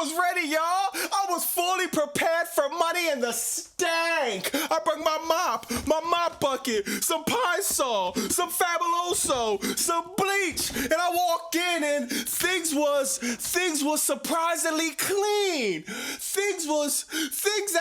was ready, y'all. I was fully prepared for Money in the Stank. I brought my mop bucket, some Pine Sol, some Fabuloso, some bleach, and I walked in and things was surprisingly clean. Things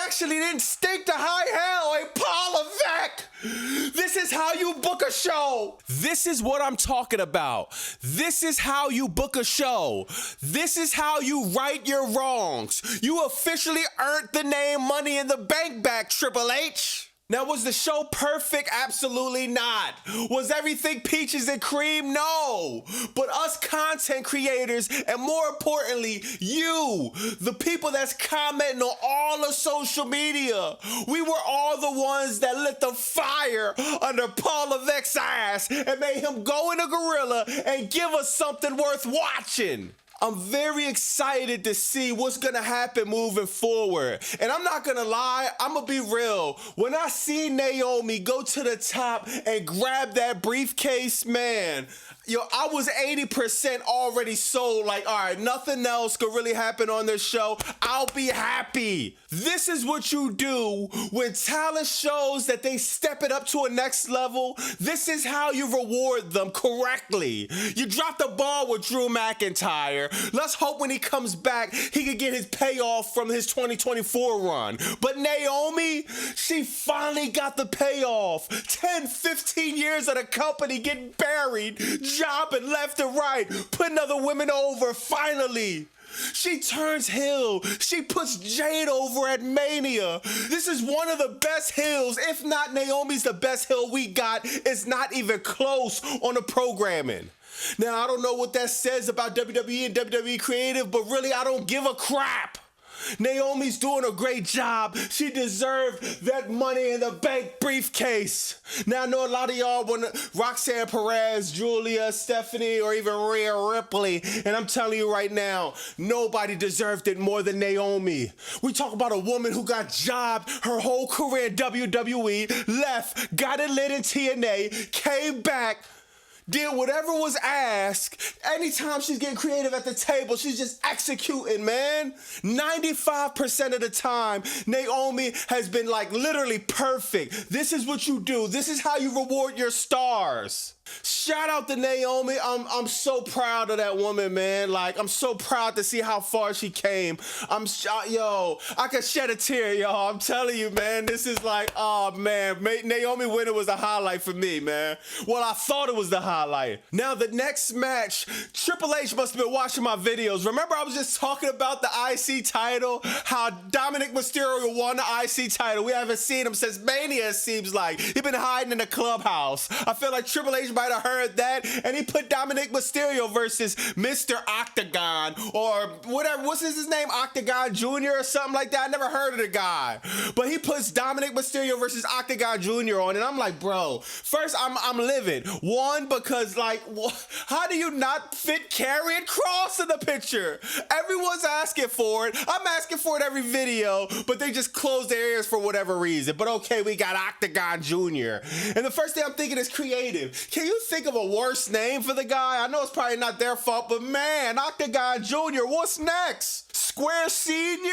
actually didn't stink to high hell. Hey, Paul Levesque, this is how you book a show. This is what I'm talking about. This is how you book a show. This is how you right your wrongs. You officially earned the name Money in the Bank back, Triple H. Now, was the show perfect? Absolutely not. Was everything peaches and cream? No. But us content creators, and more importantly, you, the people that's commenting on all of social media, we were all the ones that lit the fire under Paul Levesque's ass and made him go in a gorilla and give us something worth watching. I'm very excited to see what's gonna happen moving forward. And I'm not gonna lie, I'm gonna be real. When I see Naomi go to the top and grab that briefcase, man, I was 80% already sold. Like, all right, nothing else could really happen on this show. I'll be happy. This is what you do when talent shows that they step it up to a next level. This is how you reward them correctly. You dropped the ball with Drew McIntyre. Let's hope when he comes back, he can get his payoff from his 2024 run. But Naomi, she finally got the payoff. 10, 15 years of the company getting buried, jobbing left and right, putting other women over, finally. She turns heel. She puts Jade over at Mania. This is one of the best heels. If not Naomi's the best heel we got. It's not even close on the programming. Now, I don't know what that says about WWE and WWE Creative, but really, I don't give a crap. Naomi's doing a great job. She deserved that Money in the Bank briefcase. Now, I know a lot of y'all want Roxanne Perez, Julia, Stephanie, or even Rhea Ripley. And I'm telling you right now, nobody deserved it more than Naomi. We talk about a woman who got jobbed her whole career in WWE, left, got it lit in TNA, came back, did whatever was asked. Anytime she's getting creative at the table, she's just executing, man. 95% of the time, Naomi has been like literally perfect. This is what you do. This is how you reward your stars. Shout out to Naomi. I'm so proud of that woman, man. Like, I'm so proud to see how far she came. I could shed a tear, y'all. I'm telling you, man. This is like, oh, man. Naomi winning was the highlight for me, man. Well, I thought it was the highlight. Now, the next match, Triple H must have been watching my videos. Remember, I was just talking about the IC title? How Dominic Mysterio won the IC title. We haven't seen him since Mania, it seems like. He's been hiding in the clubhouse. I feel like Triple H might have heard that, and he put Dominic Mysterio versus Mr. Octagon, or whatever, what's his name, Octagon Jr. or something like that. I never heard of the guy, but he puts Dominic Mysterio versus Octagon Jr. on, and I'm like, bro, first, I'm livid. One, because like, how do you not fit Karrion Kross in the picture? Everyone's asking for it. I'm asking for it every video, but they just close their ears for whatever reason. But okay, we got Octagon Jr. And the first thing I'm thinking is creative. Can you think of a worse name for the guy? I know it's probably not their fault, but man, Octagon Jr., what's next? Square Senior?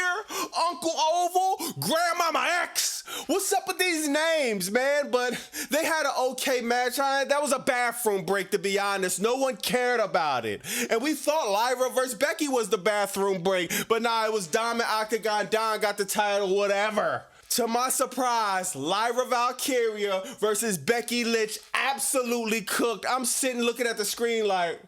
Uncle Oval? Grandmama X? What's up with these names, man? But they had an okay match. That was a bathroom break, to be honest. No one cared about it. And we thought Lyra versus Becky was the bathroom break, but nah, it was Dom and Octagon. Don got the title, whatever. To my surprise, Lyra Valkyria versus Becky Lynch absolutely cooked. I'm sitting looking at the screen like,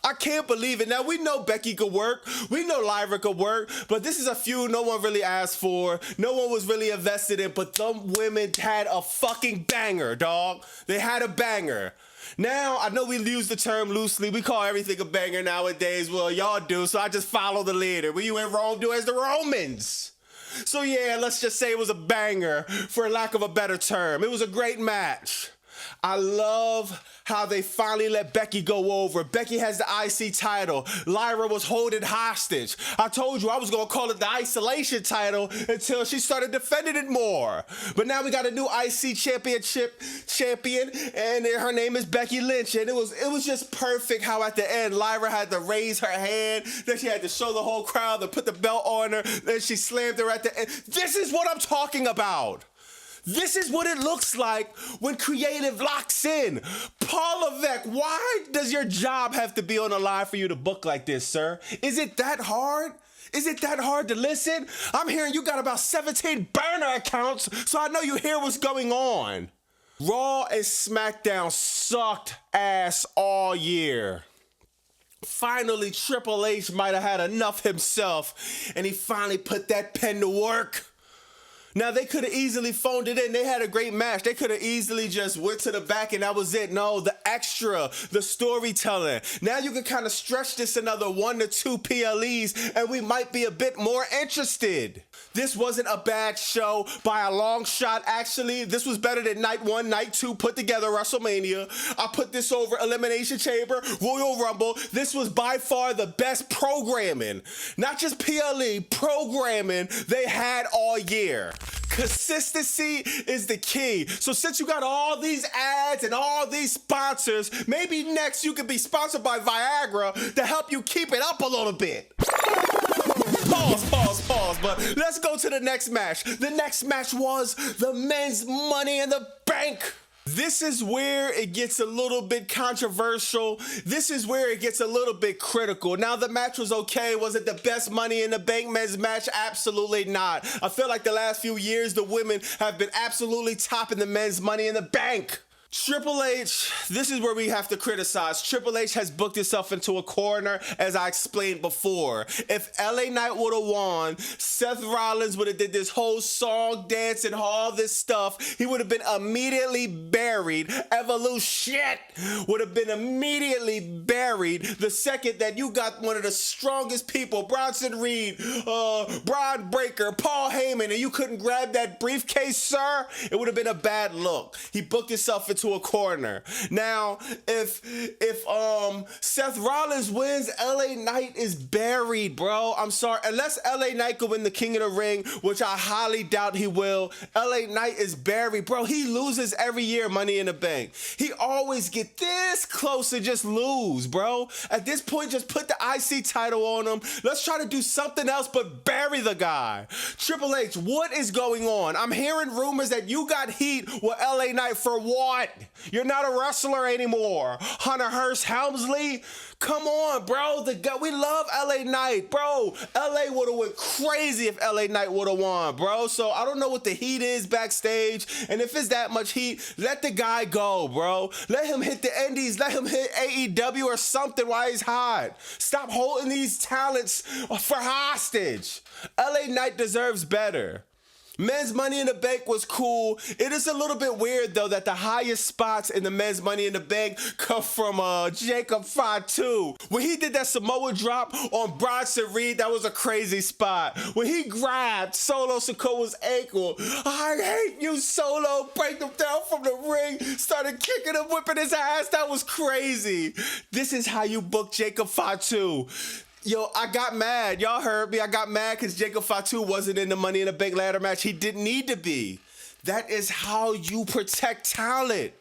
I can't believe it. Now, we know Becky could work. We know Lyra could work. But this is a feud no one really asked for. No one was really invested in. But them women had a fucking banger, dog. They had a banger. Now, I know we use the term loosely. We call everything a banger nowadays. Well, y'all do. So I just follow the leader. When you in Rome, do as the Romans. So yeah, let's just say it was a banger, for lack of a better term. It was a great match. I love how they finally let Becky go over. Becky has the IC title. Lyra was holding hostage. I told you I was going to call it the isolation title until she started defending it more. But now we got a new IC champion, and her name is Becky Lynch. And it was just perfect how at the end Lyra had to raise her hand, then she had to show the whole crowd to put the belt on her, then she slammed her at the end. This is what I'm talking about. This is what it looks like when creative locks in. Paul Levesque, why does your job have to be on the line for you to book like this, sir? Is it that hard? Is it that hard to listen? I'm hearing you got about 17 burner accounts, so I know you hear what's going on. Raw and SmackDown sucked ass all year. Finally, Triple H might have had enough himself, and he finally put that pen to work. Now, they could have easily phoned it in. They had a great match. They could have easily just went to the back and that was it. No, the extra, the storytelling. Now you can kind of stretch this another 1 to 2 PLEs and we might be a bit more interested. This wasn't a bad show by a long shot, actually. This was better than night 1, night 2 put together WrestleMania. I put this over Elimination Chamber, Royal Rumble. This was by far the best programming. Not just PLE, programming they had all year. Consistency is the key. So since you got all these ads and all these sponsors, maybe next you could be sponsored by Viagra to help you keep it up a little bit. Pause, but let's go to the next match. The next match was the men's Money in the Bank. This is where it gets a little bit controversial. This is where it gets a little bit critical. Now, the match was okay. Was it the best Money in the Bank men's match? Absolutely not. I feel like the last few years, the women have been absolutely topping the men's Money in the Bank. Triple H, this is where we have to criticize. Triple H has booked himself into a corner, as I explained before. If LA Knight would have won, Seth Rollins would have did this whole song, dance, and all this stuff. He would have been immediately buried. Evolution would have been immediately buried the second that you got one of the strongest people, Bronson Reed, Braun Breaker, Paul Heyman, and you couldn't grab that briefcase, sir. It would have been a bad look. He booked himself into a corner. Now, if Seth Rollins wins, LA Knight is buried, bro. I'm sorry. Unless LA Knight could win the King of the Ring, which I highly doubt he will, LA Knight is buried, bro. He loses every year Money in the Bank. He always get this close to just lose, bro. At this point, just put the IC title on him. Let's try to do something else but bury the guy. Triple H, what is going on? I'm hearing rumors that you got heat with LA Knight for what? You're not a wrestler anymore. Hunter Hearst Helmsley? Come on, bro. We love LA Knight, bro. LA would have went crazy if LA Knight would have won, bro. So I don't know what the heat is backstage. And if it's that much heat, let the guy go, bro. Let him hit the Indies. Let him hit AEW or something while he's hot. Stop holding these talents for hostage. LA Knight deserves better. Men's Money in the Bank was cool. It is a little bit weird, though, that the highest spots in the Men's Money in the Bank come from Jacob Fatu. When he did that Samoa drop on Bronson Reed, that was a crazy spot. When he grabbed Solo Sikoa's ankle, I hate you, Solo, break him down from the ring, started kicking him, whipping his ass. That was crazy. This is how you book Jacob Fatu. Yo, I got mad. Y'all heard me. I got mad because Jacob Fatu wasn't in the Money in the Bank ladder match. He didn't need to be. That is how you protect talent.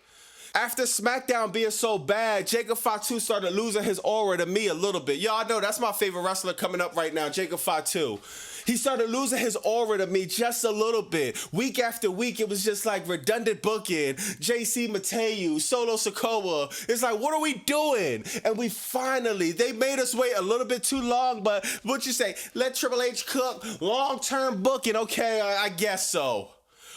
After SmackDown being so bad, Jacob Fatu started losing his aura to me a little bit. Y'all know that's my favorite wrestler coming up right now, Jacob Fatu. He started losing his aura to me just a little bit. Week after week, it was just like redundant booking. JC Mateu, Solo Sikoa. It's like, what are we doing? And they made us wait a little bit too long, but what you say? Let Triple H cook, long-term booking. Okay, I guess so.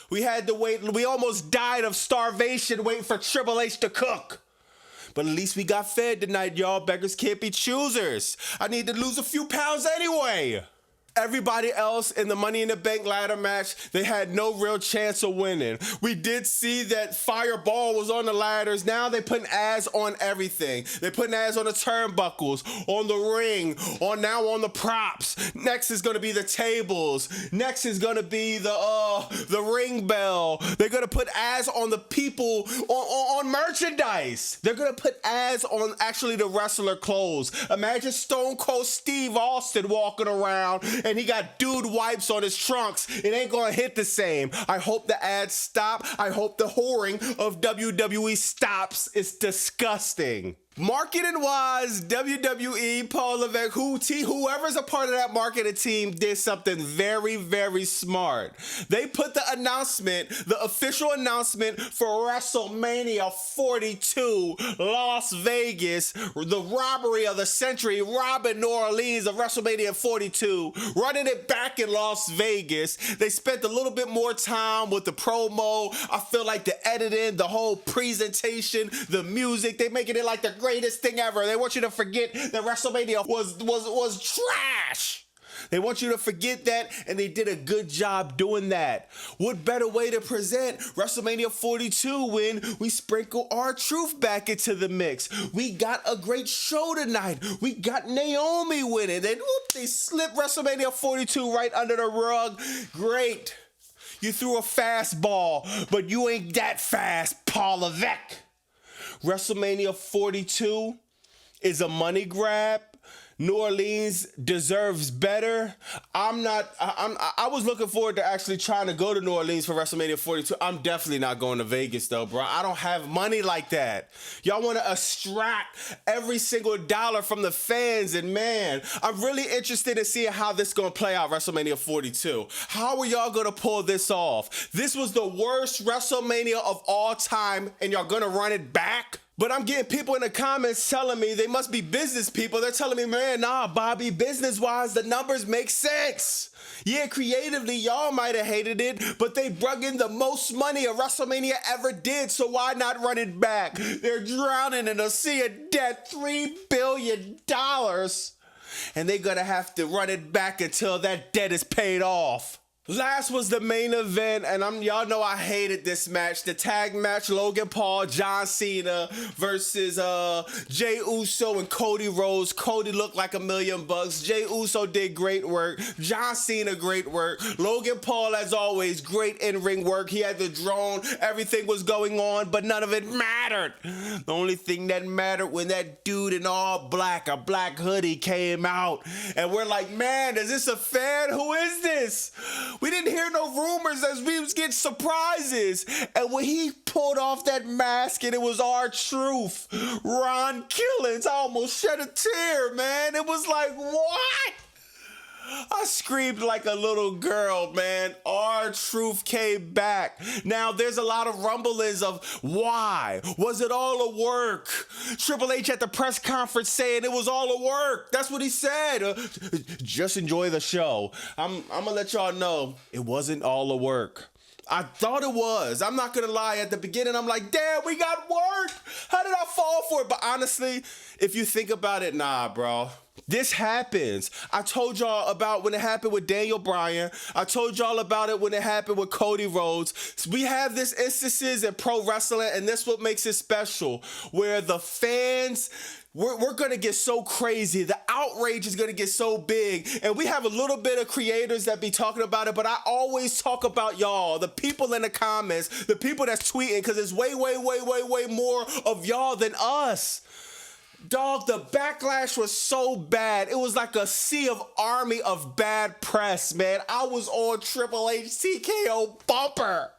We had to wait. We almost died of starvation waiting for Triple H to cook. But at least we got fed tonight, y'all. Beggars can't be choosers. I need to lose a few pounds anyway. Everybody else in the Money in the Bank ladder match, they had no real chance of winning. We did see that Fireball was on the ladders. Now they putting ads on everything. They're putting ads on the turnbuckles, on the ring, on the props. Next is gonna be the tables. Next is gonna be the ring bell. They're gonna put ads on the people on merchandise. They're gonna put ads on actually the wrestler clothes. Imagine Stone Cold Steve Austin walking around and he got dude wipes on his trunks. It ain't gonna hit the same. I hope the ads stop. I hope the whoring of WWE stops. It's disgusting. Marketing wise, WWE, Paul Levesque, whoever's a part of that marketing team did something very, very smart. They put the announcement, the official announcement for WrestleMania 42, Las Vegas, the robbery of the century, robbing New Orleans of WrestleMania 42, running it back in Las Vegas. They spent a little bit more time with the promo. I feel like the editing, the whole presentation, the music, they making it like the greatest thing ever. They want you to forget that WrestleMania was trash. They want you to forget that, and they did a good job doing that. What better way to present WrestleMania 42 when we sprinkle R-Truth back into the mix? We got a great show tonight. We got Naomi winning. Then they slipped WrestleMania 42 right under the rug. Great. You threw a fastball, but you ain't that fast, Paul Levesque. WrestleMania 42 is a money grab. New Orleans deserves better. I was looking forward to actually trying to go to New Orleans for WrestleMania 42. I'm definitely not going to Vegas though, bro. I don't have money like that. Y'all want to extract every single dollar from the fans, and man, I'm really interested in seeing how this is going to play out, WrestleMania 42. How are y'all going to pull this off? This was the worst WrestleMania of all time, and y'all going to run it back? But I'm getting people in the comments telling me they must be business people. They're telling me, man, nah, Bobby, business-wise, the numbers make sense. Yeah, creatively, y'all might have hated it, but they brought in the most money a WrestleMania ever did, so why not run it back? They're drowning in a sea of debt, $3 billion, and they're gonna have to run it back until that debt is paid off. Last was the main event, and y'all know I hated this match. The tag match, Logan Paul, John Cena versus Jey Uso and Cody Rhodes. Cody looked like $1 million. Jey Uso did great work. John Cena, great work. Logan Paul, as always, great in-ring work. He had the drone. Everything was going on, but none of it mattered. The only thing that mattered when that dude in all black, a black hoodie, came out, and we're like, man, is this a fan? Who is this? We didn't hear no rumors as we was getting surprises. And when he pulled off that mask and it was R-Truth, Ron Killings, I almost shed a tear, man. It was like, what? I screamed like a little girl, man. R-Truth came back. Now, there's a lot of rumblings of why. Was it all a work? Triple H at the press conference saying it was all a work. That's what he said. Just enjoy the show. I'm going to let y'all know it wasn't all a work. I thought it was. I'm not going to lie. At the beginning, I'm like, damn, we got work. How did I fall for it? But honestly, if you think about it, nah, bro. This happens. I told y'all about when it happened with Daniel Bryan. I told y'all about it when it happened with Cody Rhodes. We have these instances in pro wrestling, and this is what makes it special, where the fans, we're going to get so crazy. The outrage is going to get so big. And we have a little bit of creators that be talking about it, but I always talk about y'all, the people in the comments, the people that's tweeting, because it's way, way, way, way, way more of y'all than us. Dog, the backlash was so bad. It was like a sea of army of bad press, man. I was on Triple H TKO bumper.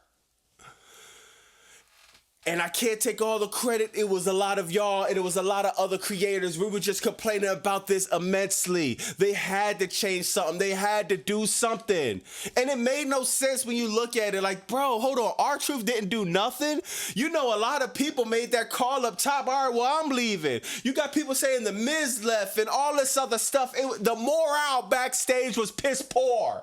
And I can't take all the credit. It was a lot of y'all, and it was a lot of other creators. We were just complaining about this immensely. They had to change something. They had to do something. And it made no sense when you look at it like, bro, hold on. R-Truth didn't do nothing. You know, a lot of people made that call up top. All right, well, I'm leaving. You got people saying The Miz left and all this other stuff. The morale backstage was piss poor.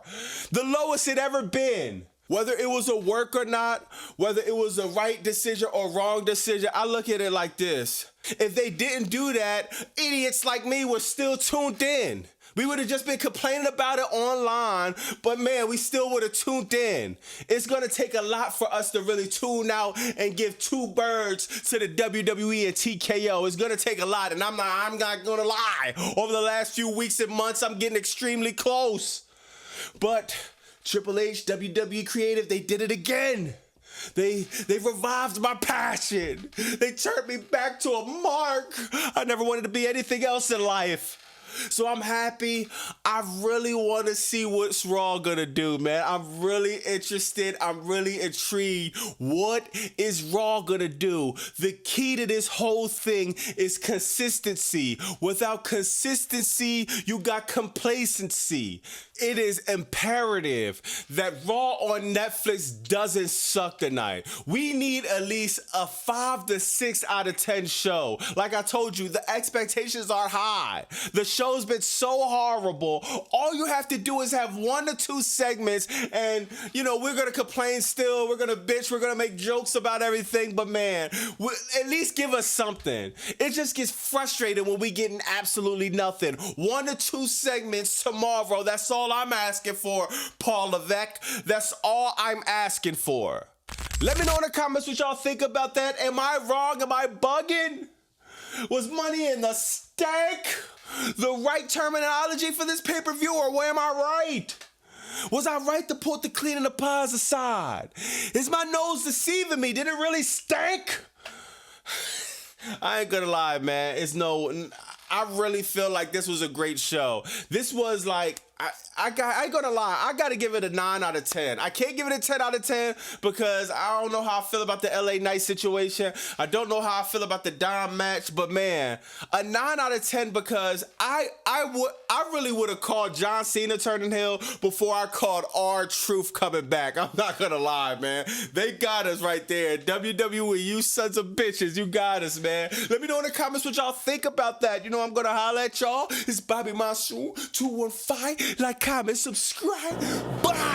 The lowest it ever been. Whether it was a work or not, whether it was a right decision or wrong decision, I look at it like this. If they didn't do that, idiots like me were still tuned in. We would have just been complaining about it online, but man, we still would have tuned in. It's gonna take a lot for us to really tune out and give two birds to the WWE and TKO. It's gonna take a lot, and I'm not gonna lie. Over the last few weeks and months, I'm getting extremely close. But Triple H, WWE Creative, they did it again. They revived my passion. They turned me back to a mark. I never wanted to be anything else in life. So I'm happy. I really want to see what's Raw gonna do, man. I'm really interested. I'm really intrigued. What is Raw gonna do? The key to this whole thing is consistency. Without consistency, you got complacency. It is imperative that Raw on Netflix doesn't suck tonight. We need at least a 5 to 6 out of 10 show. Like I told you, the expectations are high. The show's been so horrible. All you have to do is have 1 or 2 segments, and we're gonna complain still. We're gonna bitch. We're gonna make jokes about everything. But man, at least give us something. It just gets frustrating when we getting absolutely nothing. 1 or 2 segments tomorrow. That's all I'm asking for, Paul Levesque. That's all I'm asking for. Let me know in the comments what y'all think about that. Am I wrong? Am I bugging? Was Money in the Stank the right terminology for this pay-per-view, or am I right? Was I right to put the cleaning the pies aside? Is my nose deceiving me? Did it really stink? I ain't gonna lie, man. I really feel like this was a great show. This was like, I ain't gonna lie, I gotta give it a 9 out of 10. I can't give it a 10 out of 10 because I don't know how I feel about the LA Knight situation. I don't know how I feel about the Dom match, but man, a 9 out of 10 because I really would have called John Cena turning heel before I called R-Truth coming back. I'm not gonna lie, man. They got us right there. WWE, you sons of bitches, you got us, man. Let me know in the comments what y'all think about that. I'm gonna holler at y'all. It's Bobby Monsoon 215. Like, comment, subscribe. Bye.